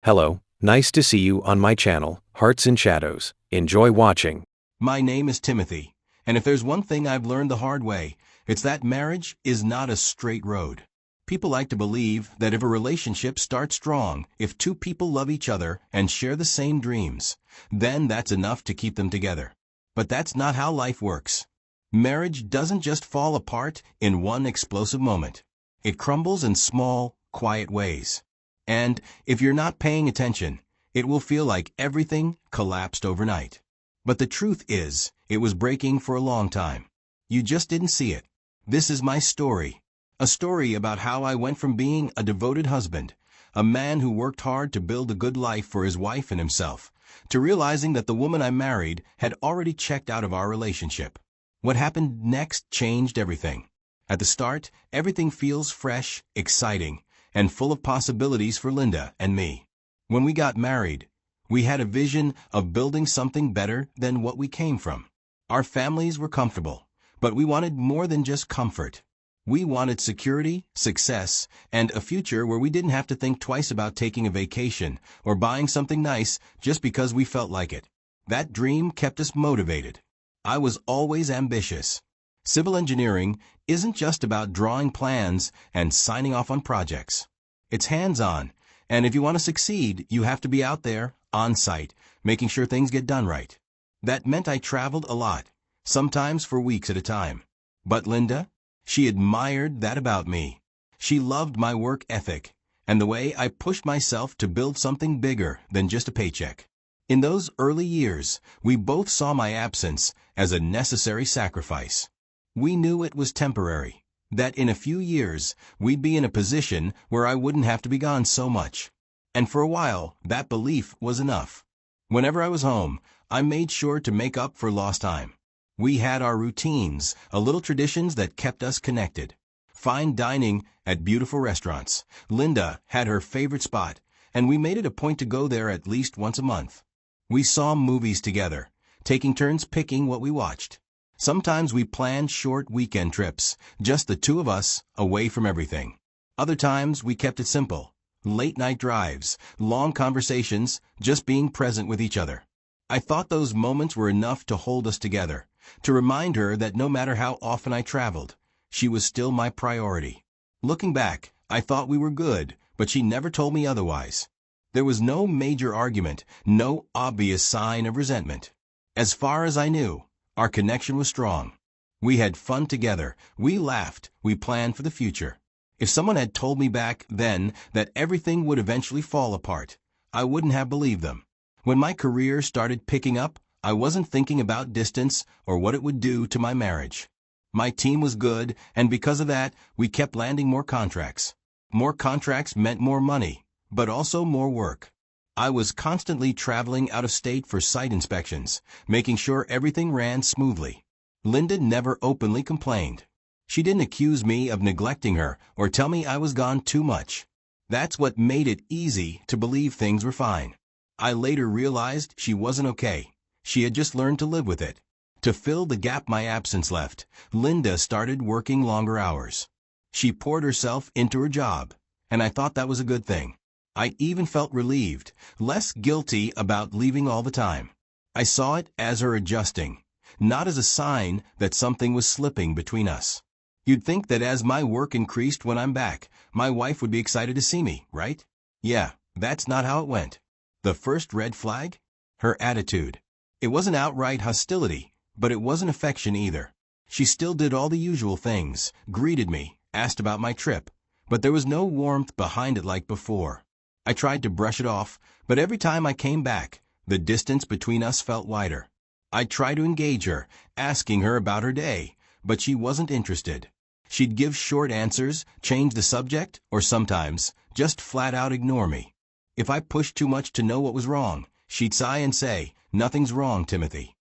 Hello, nice to see you on my channel, Hearts and Shadows. Enjoy watching. My name is Timothy, and if there's one thing I've learned the hard way, it's that marriage is not a straight road. People like to believe that if a relationship starts strong, if two people love each other and share the same dreams, then that's enough to keep them together. But that's not how life works. Marriage doesn't just fall apart in one explosive moment. It crumbles in small, quiet ways. And if you're not paying attention, it will feel like everything collapsed overnight. But the truth is, it was breaking for a long time. You just didn't see it. This is my story. A story about how I went from being a devoted husband, a man who worked hard to build a good life for his wife and himself, to realizing that the woman I married had already checked out of our relationship. What happened next changed everything. At the start, everything feels fresh, exciting, and full of possibilities for Linda and me. When we got married, we had a vision of building something better than what we came from. Our families were comfortable, but we wanted more than just comfort. We wanted security, success, and a future where we didn't have to think twice about taking a vacation or buying something nice just because we felt like it. That dream kept us motivated. I was always ambitious. Civil engineering isn't just about drawing plans and signing off on projects. It's hands-on, and if you want to succeed, you have to be out there, on-site, making sure things get done right. That meant I traveled a lot, sometimes for weeks at a time. But Linda? She admired that about me. She loved my work ethic and the way I pushed myself to build something bigger than just a paycheck. In those early years, we both saw my absence as a necessary sacrifice. We knew it was temporary, that in a few years we'd be in a position where I wouldn't have to be gone so much. And for a while, that belief was enough. Whenever I was home, I made sure to make up for lost time. We had our routines, little traditions that kept us connected. Fine dining at beautiful restaurants. Linda had her favorite spot, and we made it a point to go there at least once a month. We saw movies together, taking turns picking what we watched. Sometimes we planned short weekend trips, just the two of us, away from everything. Other times we kept it simple. Late-night drives, long conversations, just being present with each other. I thought those moments were enough to hold us together, to remind her that no matter how often I traveled, she was still my priority. Looking back, I thought we were good, but she never told me otherwise. There was no major argument, no obvious sign of resentment. As far as I knew, our connection was strong. We had fun together, we laughed, we planned for the future. If someone had told me back then that everything would eventually fall apart, I wouldn't have believed them. When my career started picking up, I wasn't thinking about distance or what it would do to my marriage. My team was good, and because of that, we kept landing more contracts. More contracts meant more money, but also more work. I was constantly traveling out of state for site inspections, making sure everything ran smoothly. Linda never openly complained. She didn't accuse me of neglecting her or tell me I was gone too much. That's what made it easy to believe things were fine. I later realized she wasn't okay. She had just learned to live with it. To fill the gap my absence left, Linda started working longer hours. She poured herself into her job, and I thought that was a good thing. I even felt relieved, less guilty about leaving all the time. I saw it as her adjusting, not as a sign that something was slipping between us. You'd think that as my work increased when I'm back, my wife would be excited to see me, right? Yeah, that's not how it went. The first red flag? Her attitude. It wasn't outright hostility, but it wasn't affection either. She still did all the usual things, greeted me, asked about my trip, but there was no warmth behind it like before. I tried to brush it off, but every time I came back, the distance between us felt wider. I'd try to engage her, asking her about her day, but she wasn't interested. She'd give short answers, change the subject, or sometimes just flat out ignore me. If I pushed too much to know what was wrong, she'd sigh and say, "Nothing's wrong, Timothy."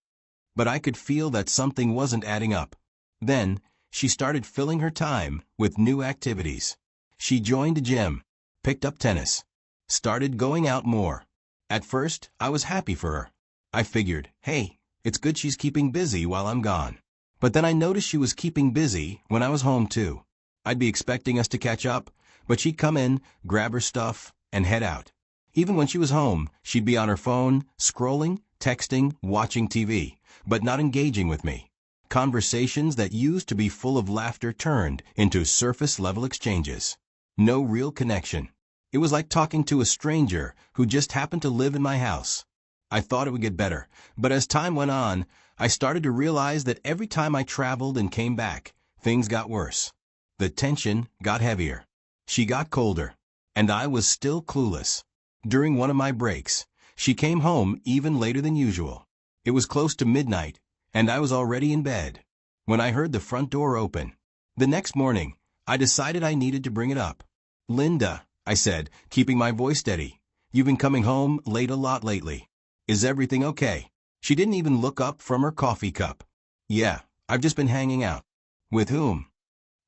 But I could feel that something wasn't adding up. Then, she started filling her time with new activities. She joined a gym, picked up tennis, started going out more. At first, I was happy for her. I figured, hey, it's good she's keeping busy while I'm gone. But then I noticed she was keeping busy when I was home too. I'd be expecting us to catch up, but she'd come in, grab her stuff, and head out. Even when she was home, she'd be on her phone, scrolling, texting, watching TV, but not engaging with me. Conversations that used to be full of laughter turned into surface-level exchanges. No real connection. It was like talking to a stranger who just happened to live in my house. I thought it would get better, but as time went on, I started to realize that every time I traveled and came back, things got worse. The tension got heavier. She got colder, and I was still clueless. During one of my breaks, she came home even later than usual. It was close to midnight, and I was already in bed when I heard the front door open. The next morning, I decided I needed to bring it up. "Linda," I said, keeping my voice steady, "you've been coming home late a lot lately. Is everything okay?" She didn't even look up from her coffee cup. "Yeah, I've just been hanging out." "With whom?"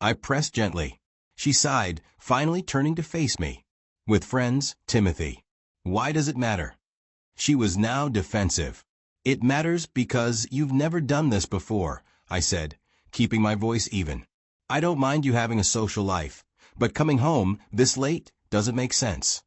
I pressed gently. She sighed, finally turning to face me. "With friends, Timothy." "Why does it matter?" She was now defensive. "It matters because you've never done this before," I said, keeping my voice even. "I don't mind you having a social life, but coming home this late doesn't make sense."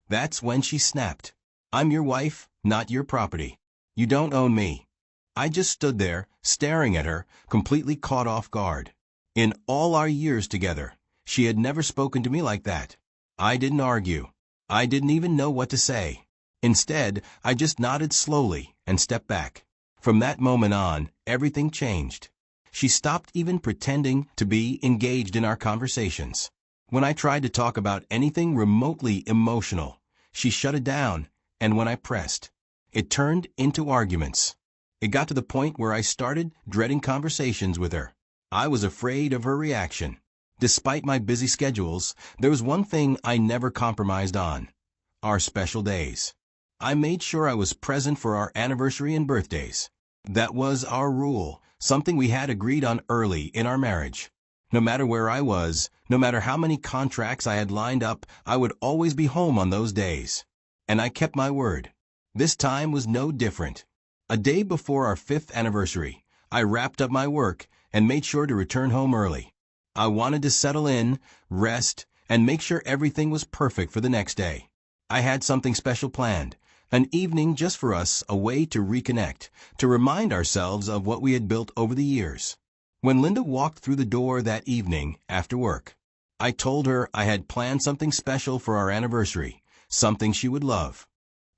That's when she snapped. "I'm your wife, not your property. You don't own me." I just stood there, staring at her, completely caught off guard. In all our years together, she had never spoken to me like that. I didn't argue. I didn't even know what to say. Instead, I just nodded slowly and stepped back. From that moment on, everything changed. She stopped even pretending to be engaged in our conversations. When I tried to talk about anything remotely emotional, she shut it down, and when I pressed, it turned into arguments. It got to the point where I started dreading conversations with her. I was afraid of her reaction. Despite my busy schedules, there was one thing I never compromised on: our special days. I made sure I was present for our anniversary and birthdays. That was our rule, something we had agreed on early in our marriage. No matter where I was, no matter how many contracts I had lined up, I would always be home on those days. And I kept my word. This time was no different. A day before our 5th anniversary, I wrapped up my work and made sure to return home early. I wanted to settle in, rest, and make sure everything was perfect for the next day. I had something special planned, an evening just for us, a way to reconnect, to remind ourselves of what we had built over the years. When Linda walked through the door that evening after work, I told her I had planned something special for our anniversary, something she would love.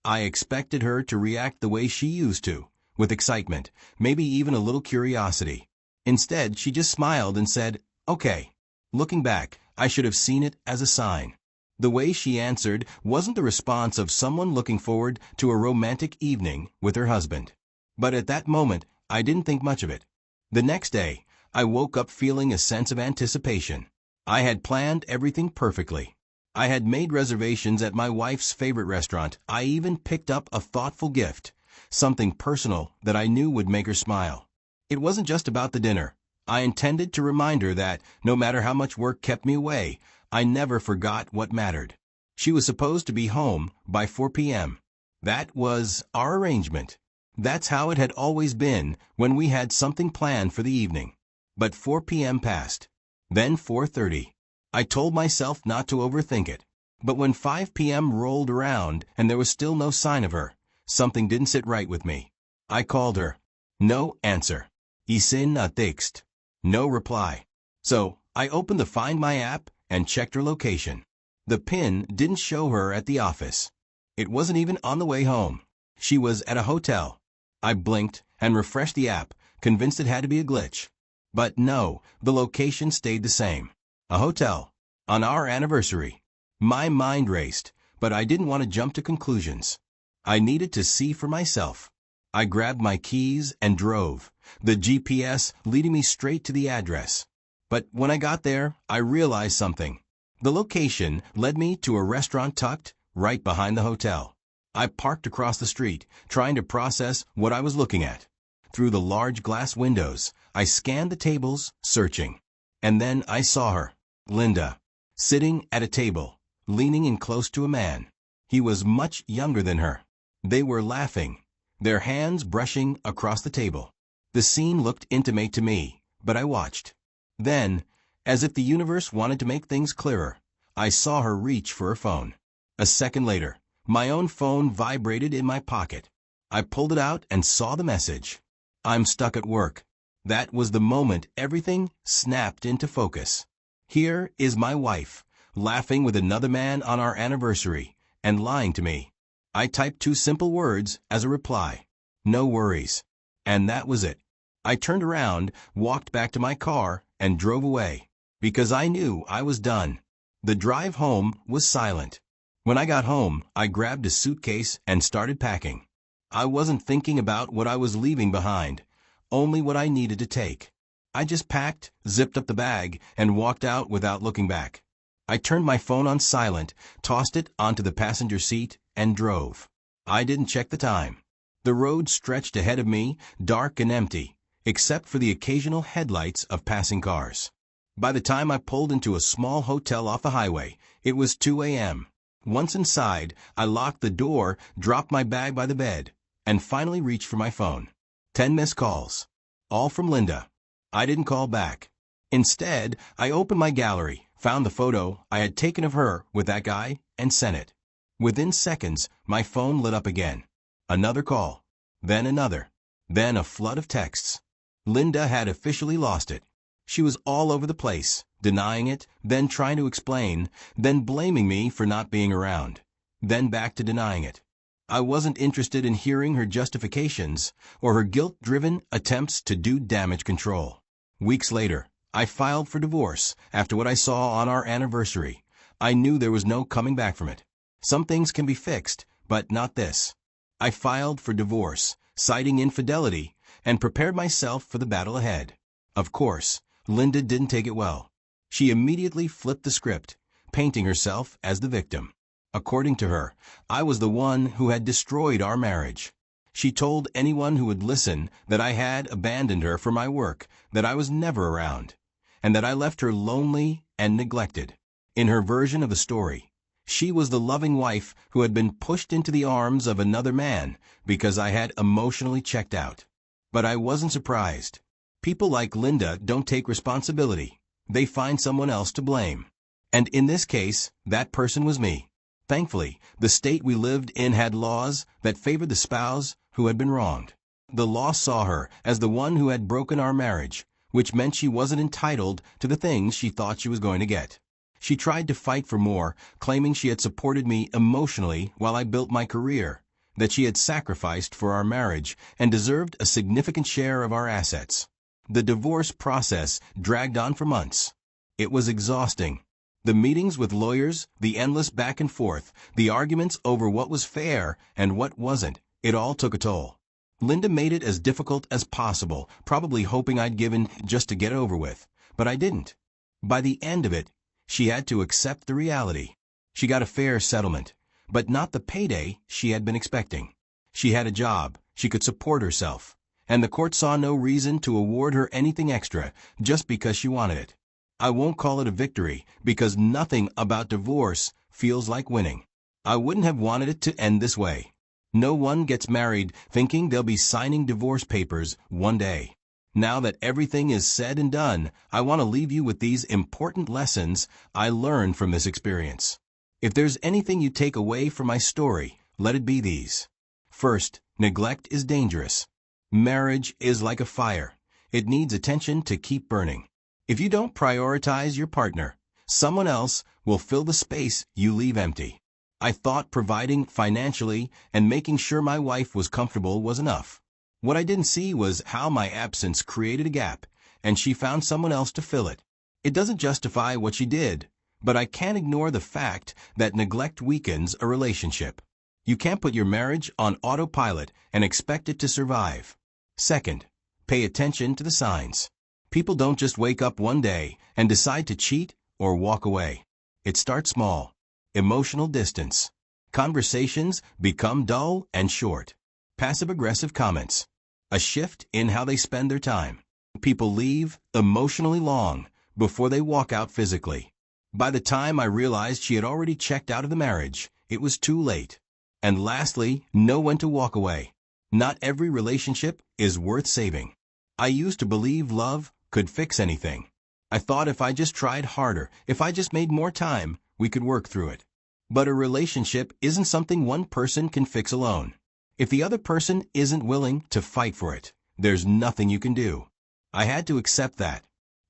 I expected her to react the way she used to, with excitement, maybe even a little curiosity. Instead, she just smiled and said, "Okay." Looking back, I should have seen it as a sign. The way she answered wasn't the response of someone looking forward to a romantic evening with her husband. But at that moment, I didn't think much of it. The next day, I woke up feeling a sense of anticipation. I had planned everything perfectly. I had made reservations at my wife's favorite restaurant. I even picked up a thoughtful gift, something personal that I knew would make her smile. It wasn't just about the dinner. I intended to remind her that, no matter how much work kept me away, I never forgot what mattered. She was supposed to be home by 4 p.m. That was our arrangement. That's how it had always been when we had something planned for the evening. But 4 p.m. passed. Then 4:30. I told myself not to overthink it. But when 5 p.m. rolled around and there was still no sign of her, something didn't sit right with me. I called her. No answer. Isin na text. No reply. So, I opened the Find My app and checked her location. The pin didn't show her at the office. It wasn't even on the way home. She was at a hotel. I blinked and refreshed the app, convinced it had to be a glitch. But no, the location stayed the same. A hotel. On our anniversary. My mind raced, but I didn't want to jump to conclusions. I needed to see for myself. I grabbed my keys and drove, the GPS leading me straight to the address. But when I got there, I realized something. The location led me to a restaurant tucked right behind the hotel. I parked across the street, trying to process what I was looking at. Through the large glass windows, I scanned the tables, searching. And then I saw her, Linda, sitting at a table, leaning in close to a man. He was much younger than her. They were laughing, their hands brushing across the table. The scene looked intimate to me, but I watched. Then, as if the universe wanted to make things clearer, I saw her reach for her phone. A second later, My own phone vibrated in my pocket. I pulled it out and saw the message. I'm stuck at work. That was the moment everything snapped into focus. Here is my wife, laughing with another man on our anniversary, and lying to me. I typed 2 simple words as a reply. No worries. And that was it. I turned around, walked back to my car, and drove away, because I knew I was done. The drive home was silent. When I got home, I grabbed a suitcase and started packing. I wasn't thinking about what I was leaving behind, only what I needed to take. I just packed, zipped up the bag, and walked out without looking back. I turned my phone on silent, tossed it onto the passenger seat, and drove. I didn't check the time. The road stretched ahead of me, dark and empty, except for the occasional headlights of passing cars. By the time I pulled into a small hotel off the highway, it was 2 a.m. Once inside, I locked the door, dropped my bag by the bed, and finally reached for my phone. 10 missed calls. All from Linda. I didn't call back. Instead, I opened my gallery, found the photo I had taken of her with that guy, and sent it. Within seconds, my phone lit up again. Another call. Then another. Then a flood of texts. Linda had officially lost it. She was all over the place, denying it, then trying to explain, then blaming me for not being around, then back to denying it. I wasn't interested in hearing her justifications or her guilt-driven attempts to do damage control. Weeks later, I filed for divorce after what I saw on our anniversary. I knew there was no coming back from it. Some things can be fixed, but not this. I filed for divorce, citing infidelity, and prepared myself for the battle ahead. Of course, Linda didn't take it well. She immediately flipped the script, painting herself as the victim. According to her, I was the one who had destroyed our marriage. She told anyone who would listen that I had abandoned her for my work, that I was never around, and that I left her lonely and neglected. In her version of the story, she was the loving wife who had been pushed into the arms of another man because I had emotionally checked out. But I wasn't surprised. People like Linda don't take responsibility. They find someone else to blame. And in this case, that person was me. Thankfully, the state we lived in had laws that favored the spouse who had been wronged. The law saw her as the one who had broken our marriage, which meant she wasn't entitled to the things she thought she was going to get. She tried to fight for more, claiming she had supported me emotionally while I built my career, that she had sacrificed for our marriage and deserved a significant share of our assets. The divorce process dragged on for months. It was exhausting. The meetings with lawyers, the endless back and forth, the arguments over what was fair and what wasn't, it all took a toll. Linda made it as difficult as possible, probably hoping I'd give in just to get over with, but I didn't. By the end of it, she had to accept the reality. She got a fair settlement, but not the payday she had been expecting. She had a job, she could support herself, and the court saw no reason to award her anything extra just because she wanted it. I won't call it a victory because nothing about divorce feels like winning. I wouldn't have wanted it to end this way. No one gets married thinking they'll be signing divorce papers one day. Now that everything is said and done, I want to leave you with these important lessons I learned from this experience. If there's anything you take away from my story, let it be these. First, neglect is dangerous. Marriage is like a fire. It needs attention to keep burning. If you don't prioritize your partner, someone else will fill the space you leave empty. I thought providing financially and making sure my wife was comfortable was enough. What I didn't see was how my absence created a gap, and she found someone else to fill it. It doesn't justify what she did, but I can't ignore the fact that neglect weakens a relationship. You can't put your marriage on autopilot and expect it to survive. Second, pay attention to the signs. People don't just wake up one day and decide to cheat or walk away. It starts small. Emotional distance. Conversations become dull and short. Passive-aggressive comments. A shift in how they spend their time. People leave emotionally long before they walk out physically. By the time I realized she had already checked out of the marriage, it was too late. And lastly, know when to walk away. Not every relationship is worth saving. I used to believe love could fix anything. I thought if I just tried harder, if I just made more time, we could work through it. But a relationship isn't something one person can fix alone. If the other person isn't willing to fight for it, there's nothing you can do. I had to accept that.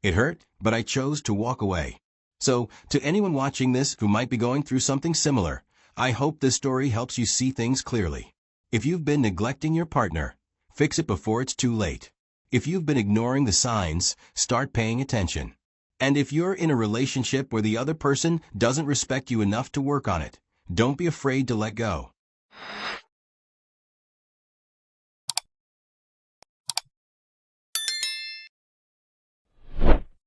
It hurt, but I chose to walk away. So, to anyone watching this who might be going through something similar, I hope this story helps you see things clearly. If you've been neglecting your partner, fix it before it's too late. If you've been ignoring the signs, start paying attention. And if you're in a relationship where the other person doesn't respect you enough to work on it, don't be afraid to let go.